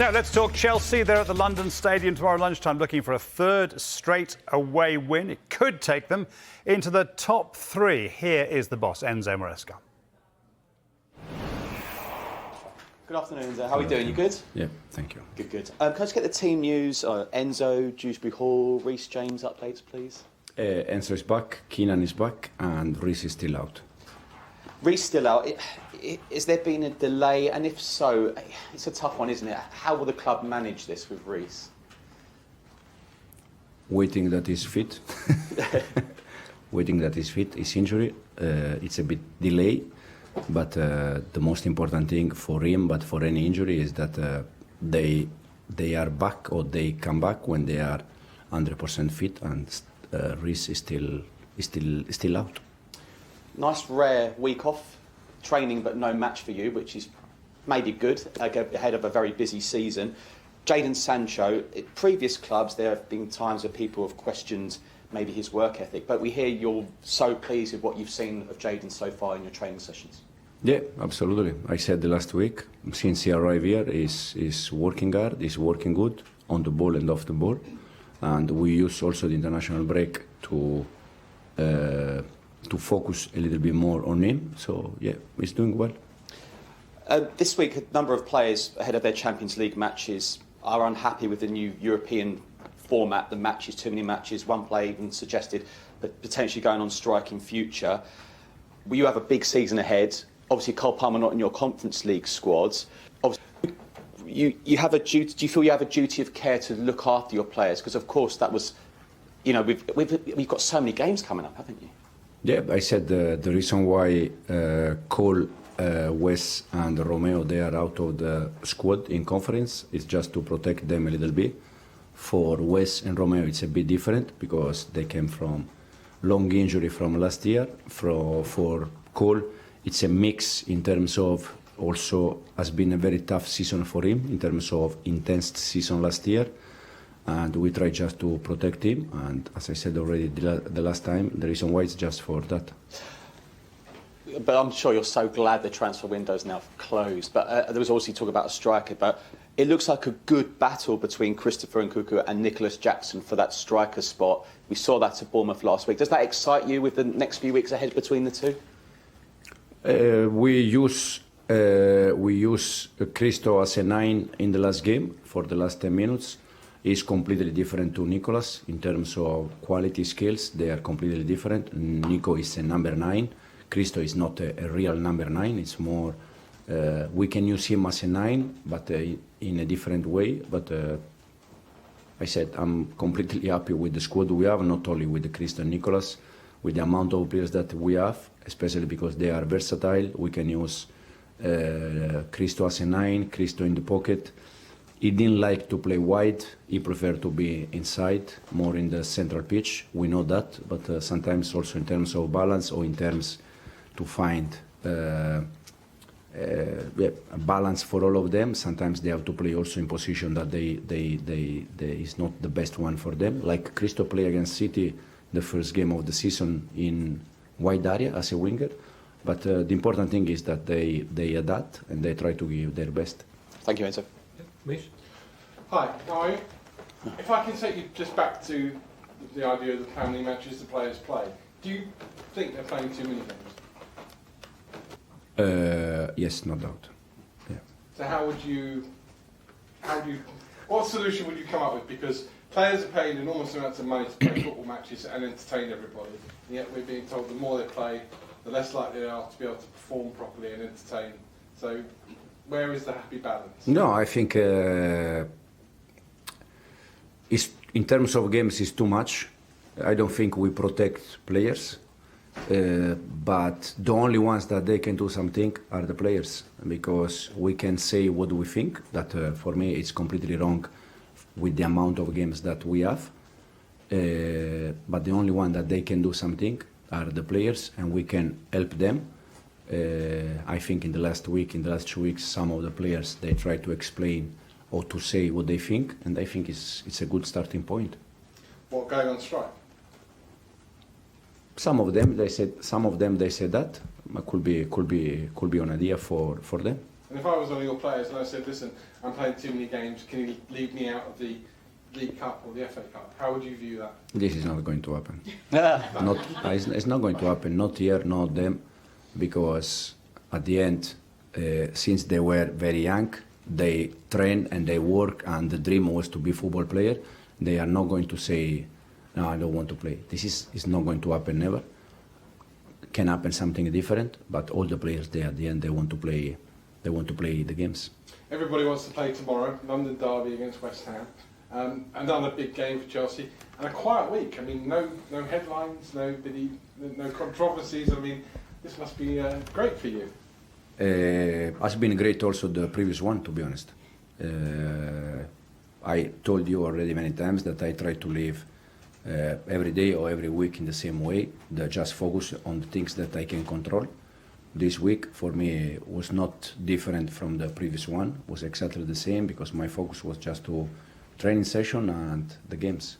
Now let's talk Chelsea. They're at the London Stadium tomorrow lunchtime looking for a third straight away win. It could take them into the top three. Here is the boss, Enzo Maresca. Good afternoon, Enzo. How are you doing? You good? Yeah, thank you. Good, good. Can I just get the team news? Enzo, Dewsbury Hall, Reece James updates, please. Enzo is back, Keenan is back, and Reece is still out. Reece still out. Has there been a delay? And if so, it's a tough one, isn't it? How will the club manage this with Reece? Waiting that he's fit. Waiting that he's fit. His injury, it's a bit delay, but the most important thing for him, but for any injury, is that they are back, or they come back when they are 100% fit, and Reece is still out. Nice rare week off training, but no match for you, which is maybe good ahead of a very busy season. Jadon Sancho, at previous clubs, there have been times where people have questioned maybe his work ethic, but we hear you're so pleased with what you've seen of Jadon so far in your training sessions. Yeah, absolutely. I said the last week, since he arrived here, he's working hard, he's working good on the ball and off the ball, and we use also the international break to focus a little bit more on him. So yeah, he's doing well. This week, a number of players ahead of their Champions League matches are unhappy with the new European format, the matches, too many matches. One player even suggested potentially going on strike in future. Well, you have a big season ahead. Obviously, Cole Palmer not in your Conference League squads. Obviously, you have a duty. Do you feel you have a duty of care to look after your players? Because of course that was, you know, we've got so many games coming up, haven't you? Yeah, I said the reason why Cole, Wes and Romeo, they are out of the squad in conference is just to protect them a little bit. For Wes and Romeo it's a bit different because they came from long injury from last year. For Cole it's a mix in terms of, also has been a very tough season for him in terms of intense season last year. And we try just to protect him, and as I said already the last time, the reason why it's just for that. But I'm sure you're so glad the transfer window's now closed. But there was also talk about a striker, but it looks like a good battle between Christopher Nkunku and Nicholas Jackson for that striker spot. We saw that at Bournemouth last week. Does that excite you with the next few weeks ahead between the two? We use Christo as a 9 in the last game for the last 10 minutes. Is completely different to Nicolas in terms of quality skills. They are completely different. Nico is a number 9. Christo is not a real number 9. It's more, we can use him as a 9, but in a different way. But I said I'm completely happy with the squad we have, not only with the Christo and Nicolas, with the amount of players that we have, especially because they are versatile. We can use Christo as a 9, Christo in the pocket. He didn't like to play wide. He preferred to be inside, more in the central pitch. We know that, but sometimes also in terms of balance or in terms to find a balance for all of them. Sometimes they have to play also in position that they is not the best one for them. Like Christo played against City, the first game of the season in wide area as a winger. But the important thing is that they adapt and they try to give their best. Thank you, Enzo. Mish? Hi, how are you? If I can take you just back to the idea of how many matches the players play, do you think they're playing too many games? Yes, no doubt. Yeah. So what solution would you come up with? Because players are paid enormous amounts of money to play football matches and entertain everybody, and yet we're being told the more they play, the less likely they are to be able to perform properly and entertain. So where is the happy balance? No, I think in terms of games it's too much. I don't think we protect players, but the only ones that they can do something are the players, because we can say what we think, that for me it's completely wrong with the amount of games that we have, but the only one that they can do something are the players, and we can help them. I think in the last 2 weeks, some of the players, they try to explain or to say what they think, and I think it's a good starting point. What, going on strike? Some of them they said that could be an idea for them. And if I was one of your players and I said, listen, I'm playing too many games, can you leave me out of the League Cup or the FA Cup? How would you view that? This is not going to happen. It's not going to happen, not here, not them, because at the end, since they were very young, they train and they work, and the dream was to be football player. They are not going to say, no, I don't want to play. This is not going to happen, never. Can happen something different, but all the players there at the end, they want to play the games. Everybody wants to play tomorrow, London derby against West Ham. Another big game for Chelsea, and a quiet week. I mean, no headlines, no controversies. I mean, this must be great for you. Has been great also the previous one, to be honest. I told you already many times that I try to live every day or every week in the same way, that just focus on the things that I can control. This week for me was not different from the previous one, was exactly the same, because my focus was just to training session and the games.